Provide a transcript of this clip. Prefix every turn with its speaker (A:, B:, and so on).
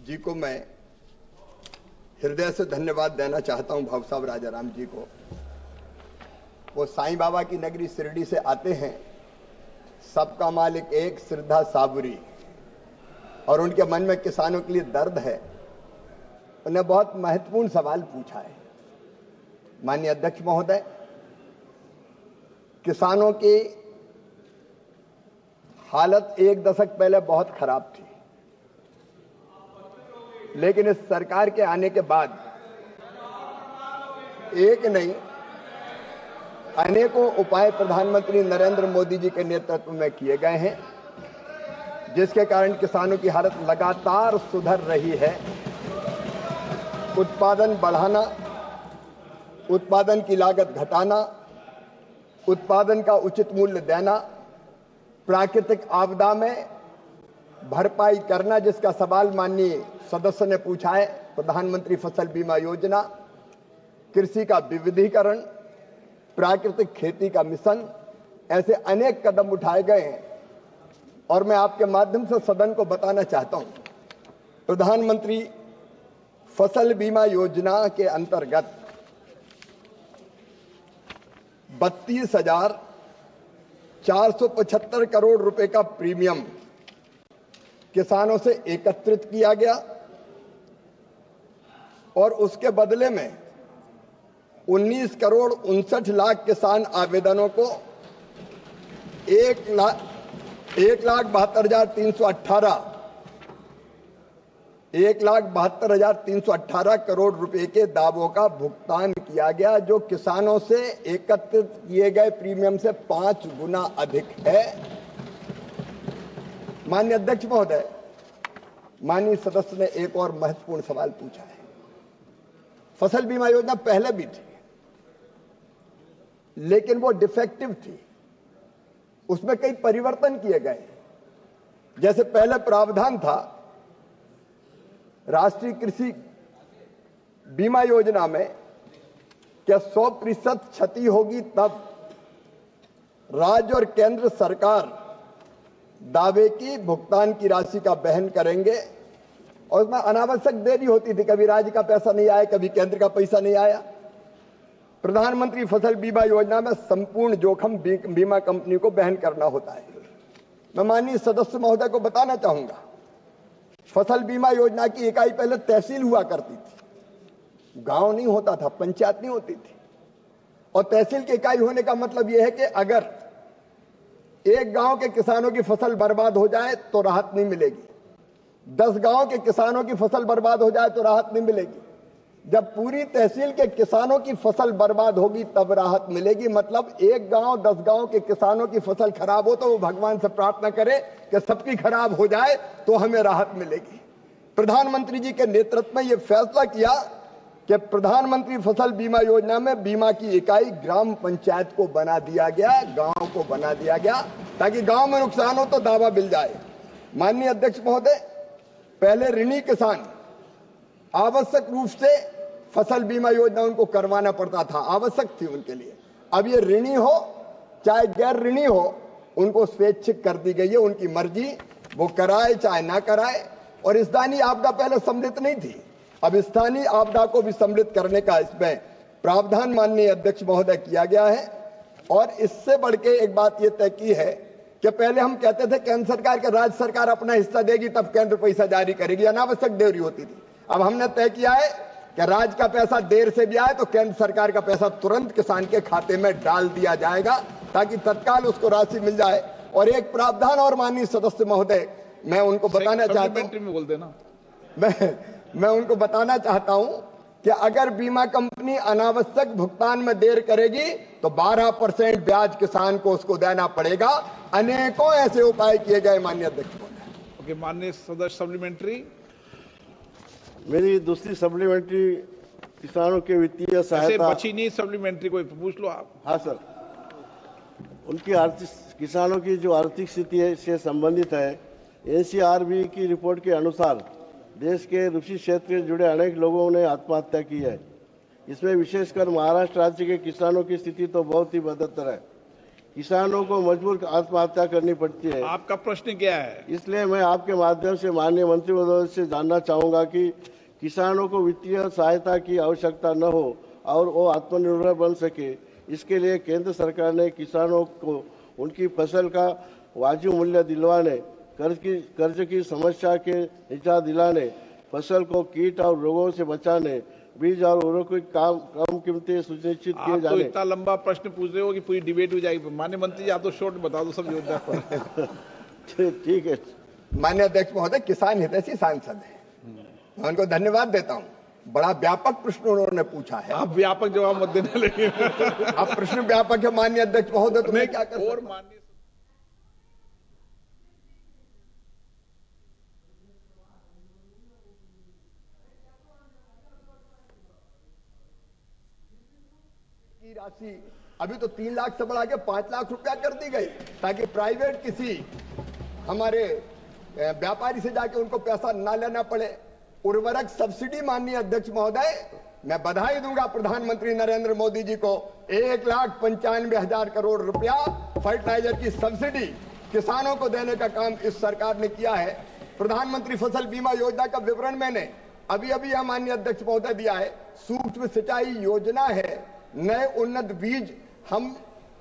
A: जी को मैं हृदय से धन्यवाद देना चाहता हूं, भाव साहब राजाराम जी को। वो साईं बाबा की नगरी शिरडी से आते हैं, सबका मालिक एक, श्रद्धा साबुरी, और उनके मन में किसानों के लिए दर्द है। उन्हें बहुत महत्वपूर्ण सवाल पूछा है। माननीय अध्यक्ष महोदय, किसानों की हालत एक दशक पहले बहुत खराब थी, लेकिन इस सरकार के आने के बाद एक नहीं अनेकों उपाय प्रधानमंत्री नरेंद्र मोदी जी के नेतृत्व में किए गए हैं, जिसके कारण किसानों की हालत लगातार सुधर रही है। उत्पादन बढ़ाना, उत्पादन की लागत घटाना, उत्पादन का उचित मूल्य देना, प्राकृतिक आपदा में भरपाई करना, जिसका सवाल माननीय सदस्य ने पूछा है, प्रधानमंत्री फसल बीमा योजना, कृषि का विविधीकरण, प्राकृतिक खेती का मिशन, ऐसे अनेक कदम उठाए गए हैं। और मैं आपके माध्यम से सदन को बताना चाहता हूं, प्रधानमंत्री फसल बीमा योजना के अंतर्गत 32,475 करोड़ रुपए का प्रीमियम किसानों से एकत्रित किया गया और उसके बदले में 19 करोड़ 59 लाख किसान आवेदनों को 1,72,318 करोड़ रुपए के दावों का भुगतान किया गया, जो किसानों से एकत्रित किए गए प्रीमियम से 5 गुना अधिक है। माननीय अध्यक्ष महोदय, माननीय सदस्य ने एक और महत्वपूर्ण सवाल पूछा है। फसल बीमा योजना पहले भी थी, लेकिन वो डिफेक्टिव थी, उसमें कई परिवर्तन किए गए। जैसे पहले प्रावधान था राष्ट्रीय कृषि बीमा योजना में क्या 100% क्षति होगी तब राज्य और केंद्र सरकार दावे की भुगतान की राशि का वहन करेंगे, और उसमें अनावश्यक देरी होती थी, कभी राज्य का पैसा नहीं आया, कभी केंद्र का पैसा नहीं आया। प्रधानमंत्री फसल बीमा योजना में संपूर्ण जोखिम बीमा कंपनी को वहन करना होता है। मैं माननीय सदस्य महोदय को बताना चाहूंगा, फसल बीमा योजना की इकाई पहले तहसील हुआ करती थी, गांव नहीं होता था, पंचायत नहीं होती थी। और तहसील की इकाई होने का मतलब यह है कि अगर एक गांव के किसानों की फसल बर्बाद हो जाए तो राहत नहीं मिलेगी, 10 गांव के किसानों की फसल बर्बाद हो जाए तो राहत नहीं मिलेगी। जब पूरी तहसील के किसानों की फसल बर्बाद होगी तब राहत मिलेगी। मतलब एक गांव 10 गांव के किसानों की फसल खराब हो तो वो भगवान से प्रार्थना करे कि सबकी खराब हो जाए तो हमें राहत मिलेगी। प्रधानमंत्री जी के नेतृत्व में यह फैसला किया कि प्रधानमंत्री फसल बीमा योजना में बीमा की इकाई ग्राम पंचायत को बना दिया गया, गांव को बना दिया गया, ताकि गांव में नुकसान हो तो दावा मिल जाए। माननीय अध्यक्ष महोदय, पहले ऋणी किसान आवश्यक रूप से फसल बीमा योजना उनको करवाना पड़ता था, आवश्यक थी उनके लिए। अब ये ऋणी हो चाहे गैर ऋणी हो, उनको स्वैच्छिक कर दी गई है, उनकी मर्जी, वो कराए चाहे ना कराए। और स्थानीय आपदा पहले सम्मिलित नहीं थी, अब स्थानीय आपदा को भी सम्मिलित करने का इसमें प्रावधान माननीय अध्यक्ष महोदय किया गया है। और इससे बढ़ के एक बात यह तय की है कि पहले हम कहते थे केंद्र सरकार के राज्य सरकार अपना हिस्सा देगी तब केंद्र पैसा जारी करेगी, अनावश्यक देरी होती थी। अब हमने तय किया है कि राज्य का पैसा देर से भी आए तो केंद्र सरकार का पैसा तुरंत किसान के खाते में डाल दिया जाएगा, ताकि तत्काल उसको राशि मिल जाए। और एक प्रावधान और माननीय सदस्य महोदय, मैं उनको बताना चाहता हूं, मैं उनको बताना चाहता हूं कि अगर बीमा कंपनी अनावश्यक भुगतान में देर करेगी तो 12% ब्याज किसान को उसको देना पड़ेगा। अनेकों ऐसे उपाय किए गए माननीय अध्यक्ष महोदय।
B: ओके, माननीय सदस्य सप्लीमेंट्री।
C: मेरी दूसरी सप्लीमेंट्री किसानों के वित्तीय सहायता
B: बची नहीं सप्लीमेंट्री, कोई पूछ लो आप।
C: हाँ सर, उनकी आर्थिक किसानों की जो आर्थिक स्थिति है इससे संबंधित है। एनसीआरबी की रिपोर्ट के अनुसार देश के कृषि क्षेत्र से जुड़े अनेक लोगों ने आत्महत्या की है। इसमें विशेषकर महाराष्ट्र राज्य के किसानों की स्थिति तो बहुत ही बदतर है। किसानों को मजबूर आत्महत्या करनी पड़ती है।
B: आपका प्रश्न क्या है?
C: इसलिए मैं आपके माध्यम से माननीय मंत्री महोदय से जानना चाहूंगा कि किसानों को वित्तीय सहायता की आवश्यकता न हो और वो आत्मनिर्भर बन सके, इसके लिए केंद्र सरकार ने किसानों को उनकी फसल का वाजिब मूल्य दिलवाने, कर्ज की समस्या के निजात दिलाने, फसल को कीट और रोगों से बचाने, बीज और उर्वरकों की कम कीमतें सुनिश्चित किए
B: आप तो
C: जाने।
B: इतना लंबा प्रश्न पूछ रहे हो कि पूरी डिबेट हो जाएगी। माननीय मंत्री जी, आप तो शॉर्ट बता दो सब योजना पर।
C: ठीक है।
A: माननीय अध्यक्ष महोदय, किसान हितैषी सांसद है, मैं उनको धन्यवाद देता हूं। बड़ा व्यापक प्रश्न उन्होंने पूछा है।
B: आप व्यापक जवाब मत देना, लेकिन
A: अब प्रश्न व्यापक है माननीय अध्यक्ष महोदय, तो मैं क्या कर
B: और
A: सकता हूं?
B: माननीय
A: की राशि अभी तो 3 लाख से बढ़ा के 5 लाख रुपया कर दी गई, ताकि प्राइवेट किसी हमारे व्यापारी से जाके उनको पैसा ना लेना पड़े। उर्वरक सब्सिडी, माननीय अध्यक्ष महोदय, मैं बधाई दूंगा प्रधानमंत्री नरेंद्र मोदी जी को। 1,95,000 करोड़ रुपया फर्टिलाइजर की सब्सिडी किसानों को देने का काम इस सरकार ने किया है। प्रधानमंत्री फसल बीमा योजना का विवरण मैंने अभी यह माननीय अध्यक्ष महोदय दिया है। सूक्ष्म सिंचाई योजना है, नए उन्नत बीज हम